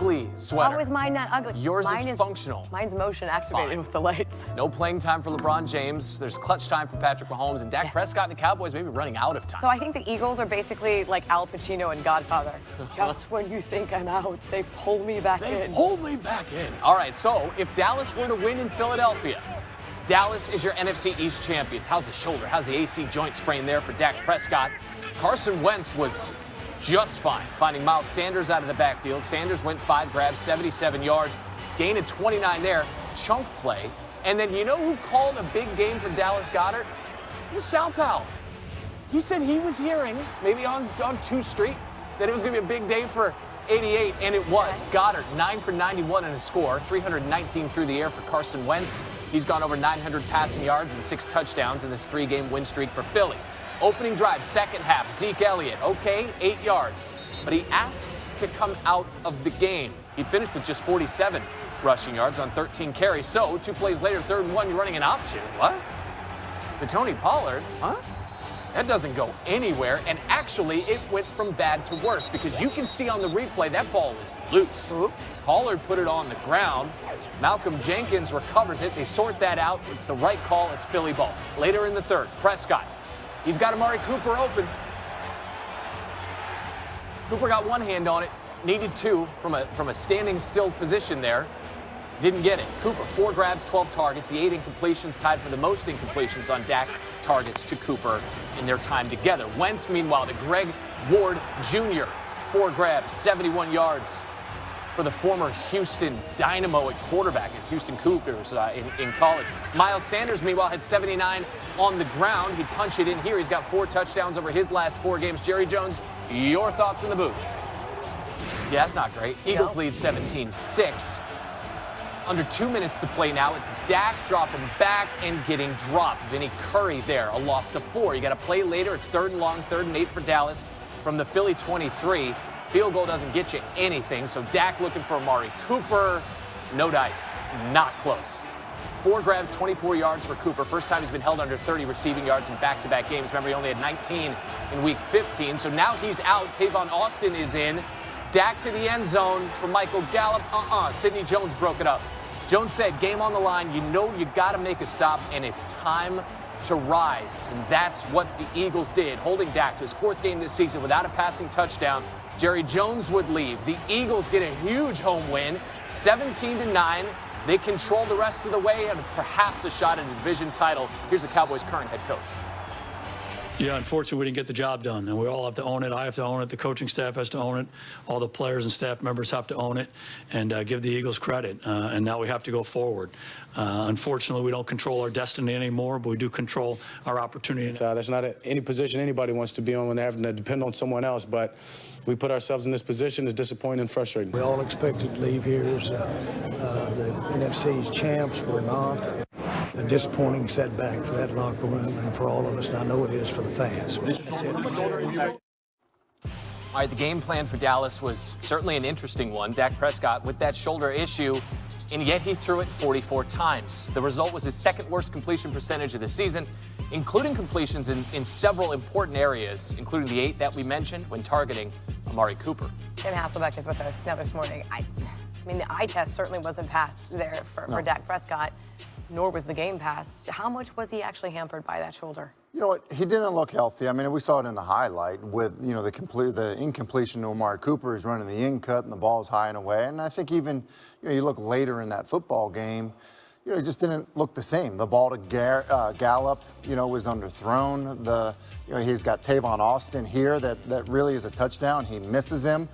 ugly sweater. How is mine not ugly? Yours is functional. Mine's motion activated with the lights. No playing time for LeBron James. There's clutch time for Patrick Mahomes, and Dak Prescott and the Cowboys may be running out of time. So I think the Eagles are basically like Al Pacino and Godfather. Just when you think I'm out, they pull me back in. They pull me back in. All right, so if Dallas were to win in Philadelphia, Dallas is your NFC East champions. How's the shoulder? How's the AC joint sprain there for Dak Prescott? Carson Wentz was just fine, finding Miles Sanders out of the backfield. Sanders went 5 grabs, 77 yards, gain of 29 there, chunk play. And then you know who called a big game for Dallas Goedert? It was Sal Powell. He said he was hearing, maybe on 2 Street, that it was going to be a big day for 88, and it was. Goddard, 9 for 91 in a score, 319 through the air for Carson Wentz. He's gone over 900 passing yards and 6 touchdowns in this 3-game win streak for Philly. Opening drive, second half, Zeke Elliott, okay, 8 yards. But he asks to come out of the game. He finished with just 47 rushing yards on 13 carries. So 2 plays later, 3rd and 1, you're running an option. What? To Tony Pollard? Huh? That doesn't go anywhere. And actually, it went from bad to worse because you can see on the replay that ball is loose. Oops. Pollard put it on the ground. Malcolm Jenkins recovers it. They sort that out. It's the right call. It's Philly ball. Later in the 3rd, Prescott. He's got Amari Cooper open. Cooper got 1 hand on it, needed 2 from a standing still position there. Didn't get it. Cooper, 4 grabs, 12 targets. The 8 incompletions tied for the most incompletions on Dak targets to Cooper in their time together. Wentz, meanwhile, to Greg Ward Jr., 4 grabs, 71 yards for the former Houston Dynamo at quarterback at Houston Cougars in college. Miles Sanders, meanwhile, had 79 on the ground. He'd punch it in here. He's got 4 touchdowns over his last 4 games. Jerry Jones, your thoughts in the booth? Yeah, that's not great. Eagles lead 17-6. Under 2 minutes to play now. It's Dak dropping back and getting dropped. Vinny Curry there, a loss of 4. You got to play later. It's 3rd and long, 3rd and 8 for Dallas from the Philly 23. Field goal doesn't get you anything, so Dak looking for Amari Cooper. No dice. Not close. 4 grabs, 24 yards for Cooper. First time he's been held under 30 receiving yards in back-to-back games. Remember, he only had 19 in Week 15, so now he's out. Tavon Austin is in. Dak to the end zone for Michael Gallup. Sidney Jones broke it up. Jones said, game on the line. You know you got to make a stop, and it's time to rise. And that's what the Eagles did, holding Dak to his 4th game this season without a passing touchdown. Jerry Jones would leave. The Eagles get a huge home win, 17-9. They control the rest of the way and perhaps a shot at a division title. Here's the Cowboys' current head coach. Yeah, unfortunately, we didn't get the job done, and we all have to own it. I have to own it. The coaching staff has to own it. All the players and staff members have to own it and give the Eagles credit. And now we have to go forward. Unfortunately, we don't control our destiny anymore, but we do control our opportunity. That's not any position anybody wants to be on when they're having to depend on someone else, but we put ourselves in this position. It's disappointing and frustrating. We all expected to leave here as the NFC's champs. We're not. A disappointing setback for that locker room and for all of us, and I know it is for the fans. All right, the game plan for Dallas was certainly an interesting one. Dak Prescott with that shoulder issue, and yet he threw it 44 times. The result was his 2nd worst completion percentage of the season, including completions in several important areas, including the 8 that we mentioned when targeting Amari Cooper. Tim Hasselbeck is with us now this morning. I mean, the eye test certainly wasn't passed there for Dak Prescott, nor was the game passed. How much was he actually hampered by that shoulder? You know what? He didn't look healthy. I mean, we saw it in the highlight with, the incompletion to Amari Cooper. He's running the in cut and the ball's high and away. And I think even, you look later in that football game, he just didn't look the same. The ball to Gallup, was underthrown. He's got Tavon Austin here that really is a touchdown. He misses him.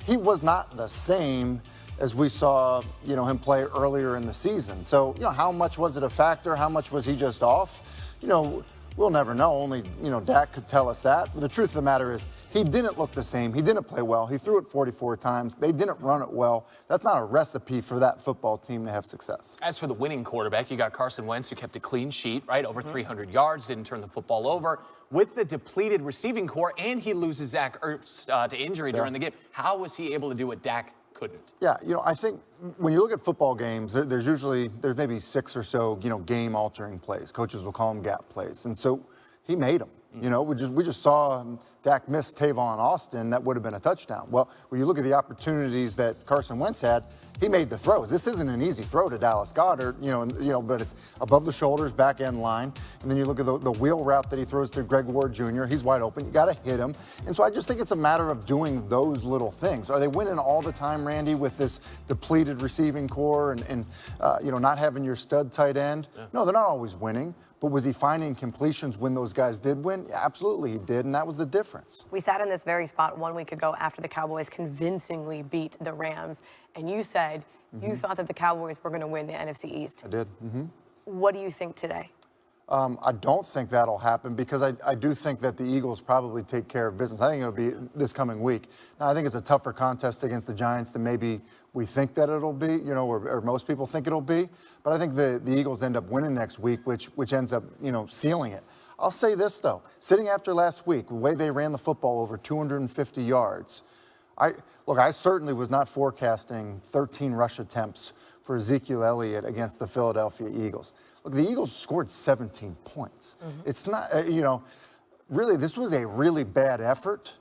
He was not the same as we saw, him play earlier in the season. So, how much was it a factor? How much was he just off? We'll never know. Only, Dak could tell us that. But the truth of the matter is he didn't look the same. He didn't play well. He threw it 44 times. They didn't run it well. That's not a recipe for that football team to have success. As for the winning quarterback, you got Carson Wentz, who kept a clean sheet, right? Over 300 yards, didn't turn the football over. With the depleted receiving core, and he loses Zach Ertz to injury during the game. How was he able to do what Dak couldn't? Yeah, I think when you look at football games, there's maybe 6 or so, game-altering plays. Coaches will call them gap plays. And so he made them. You know, we just saw Dak miss Tavon Austin. That would have been a touchdown. Well, when you look at the opportunities that Carson Wentz had, he made the throws. This isn't an easy throw to Dallas Goedert, but it's above the shoulders, back end line. And then you look at the wheel route that he throws to Greg Ward Jr. He's wide open. You got to hit him. And so I just think it's a matter of doing those little things. Are they winning all the time, Randy, with this depleted receiving core and not having your stud tight end? Yeah. No, they're not always winning. But was he finding completions when those guys did win? Yeah, absolutely he did, and that was the difference. We sat in this very spot 1 week ago after the Cowboys convincingly beat the Rams, and you said you thought that the Cowboys were going to win the NFC East. I did. What do you think today? I don't think that'll happen because I do think that the Eagles probably take care of business. I think it'll be this coming week. Now, I think it's a tougher contest against the Giants than maybe we think that it'll be, or most people think it'll be. But I think the Eagles end up winning next week, which ends up, sealing it. I'll say this, though. Sitting after last week, the way they ran the football over 250 yards, I certainly was not forecasting 13 rush attempts for Ezekiel Elliott against the Philadelphia Eagles. Look, the Eagles scored 17 points. It's not, really, this was a really bad effort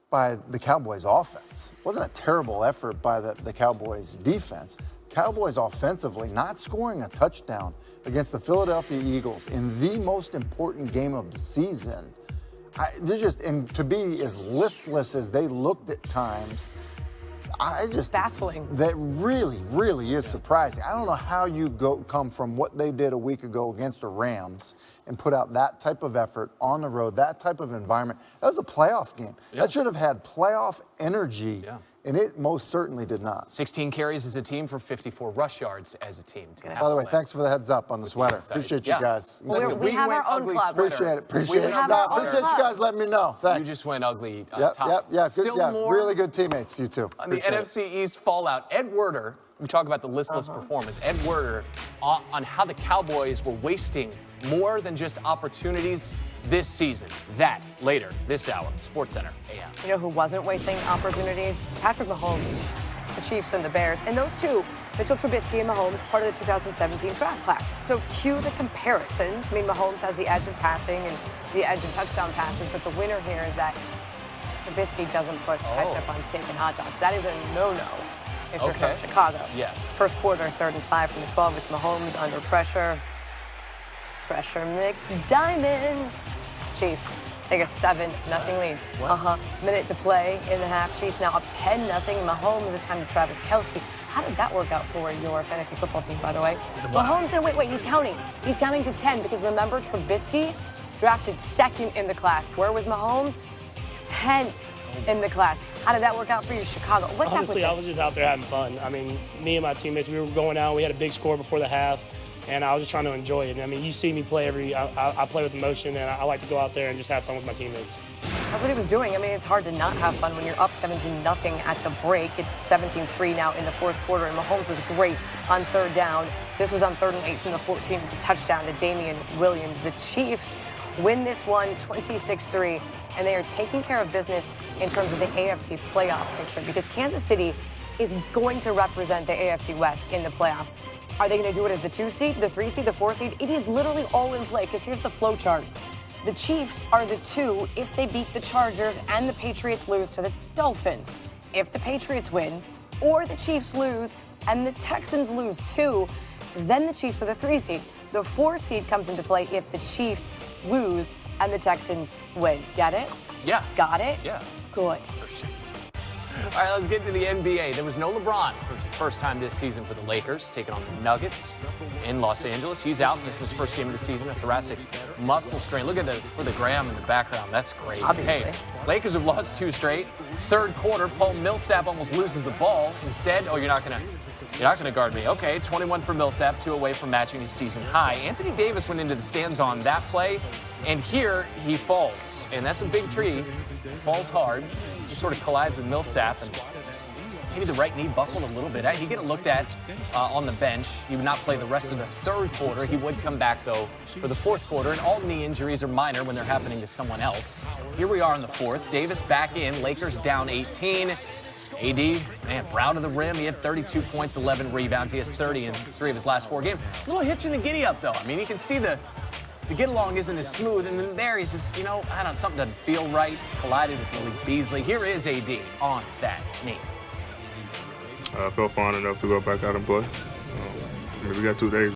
by the Cowboys offense. It wasn't a terrible effort by the Cowboys defense. Cowboys offensively not scoring a touchdown against the Philadelphia Eagles in the most important game of the season. And to be as listless as they looked at times, baffling. That really, really is surprising. I don't know how you come from what they did a week ago against the Rams and put out that type of effort on the road, that type of environment. That was a playoff game. Yeah. That should have had playoff energy. Yeah. And it most certainly did not. 16 carries as a team for 54 rush yards as a team. By the way, thanks for the heads up on the sweater. Appreciate you guys. Listen, we have our own club. Appreciate it. Appreciate you guys letting me know. Thanks. You just went ugly top. Yeah, Still good, more really good teammates, you two. On the NFC East fallout, Ed Werder, we talk about the listless performance. Ed Werder on how the Cowboys were wasting more than just opportunities this season. That later this hour, SportsCenter AM. You know who wasn't wasting opportunities? Patrick Mahomes. It's the Chiefs and the Bears. And those two, Mitchell Trubisky and Mahomes, part of the 2017 draft class. So cue the comparisons. I mean, Mahomes has the edge of passing and the edge of touchdown passes, but the winner here is that Trubisky doesn't put ketchup on steak and hot dogs. That is a no-no if you're from Chicago. Yes. First quarter, 3rd and 5 from the 12. It's Mahomes under pressure. Pressure makes diamonds. Chiefs take a 7-0 lead. Minute to play in the half. Chiefs now up 10-0. Mahomes this time to Travis Kelce. How did that work out for your fantasy football team, by the way? Mahomes, and wait, he's counting. He's counting to 10 because remember, Trubisky drafted 2nd in the class. Where was Mahomes? 10th in the class. How did that work out for you, Chicago? What's up with this? Honestly, I was just out there having fun. I mean, me and my teammates, we were going out. We had a big score before the half. And I was just trying to enjoy it. I mean, you see me play I play with emotion, and I like to go out there and just have fun with my teammates. That's what he was doing. I mean, it's hard to not have fun when you're up 17-0 at the break. It's 17-3 now in the 4th quarter, and Mahomes was great on 3rd down. This was on 3rd and 8 from the 14. It's a touchdown to Damian Williams. The Chiefs win this one 26-3, and they are taking care of business in terms of the AFC playoff picture because Kansas City is going to represent the AFC West in the playoffs. Are they going to do it as the 2 seed, the 3 seed, the 4 seed? It is literally all in play because here's the flow chart. The Chiefs are the 2 if they beat the Chargers and the Patriots lose to the Dolphins. If the Patriots win or the Chiefs lose and the Texans lose too, then the Chiefs are the 3 seed. The 4 seed comes into play if the Chiefs lose and the Texans win. Get it? Yeah. Got it? Yeah. Good. For sure. All right, let's get to the NBA. There was no LeBron for the first time this season for the Lakers, taking on the Nuggets in Los Angeles. He's out. This is his first game of the season, a thoracic muscle strain. Look at for the gram in the background. That's great. Obviously. Hey, Lakers have lost 2 straight. 3rd quarter, Paul Millsap almost loses the ball. Instead, you're not gonna guard me. Okay, 21 for Millsap, 2 away from matching his season high. Anthony Davis went into the stands on that play, and here he falls, and that's a big tree. Falls hard. Just sort of collides with Millsap, and maybe the right knee buckled a little bit. He'd get looked at on the bench. He would not play the rest of the 3rd quarter. He would come back, though, for the 4th quarter, and all knee injuries are minor when they're happening to someone else. Here we are in the 4th. Davis back in. Lakers down 18. AD, man, brown to the rim. He had 32 points, 11 rebounds. He has 30 in 3 of his last 4 games. A little hitch in the giddy up, though. I mean, you can see the the get-along isn't as smooth, and then there he's just, you know, I don't know, something doesn't feel right, collided with Malik Beasley. Here is AD on that knee. I felt fine enough to go back out and play. We got 2 days.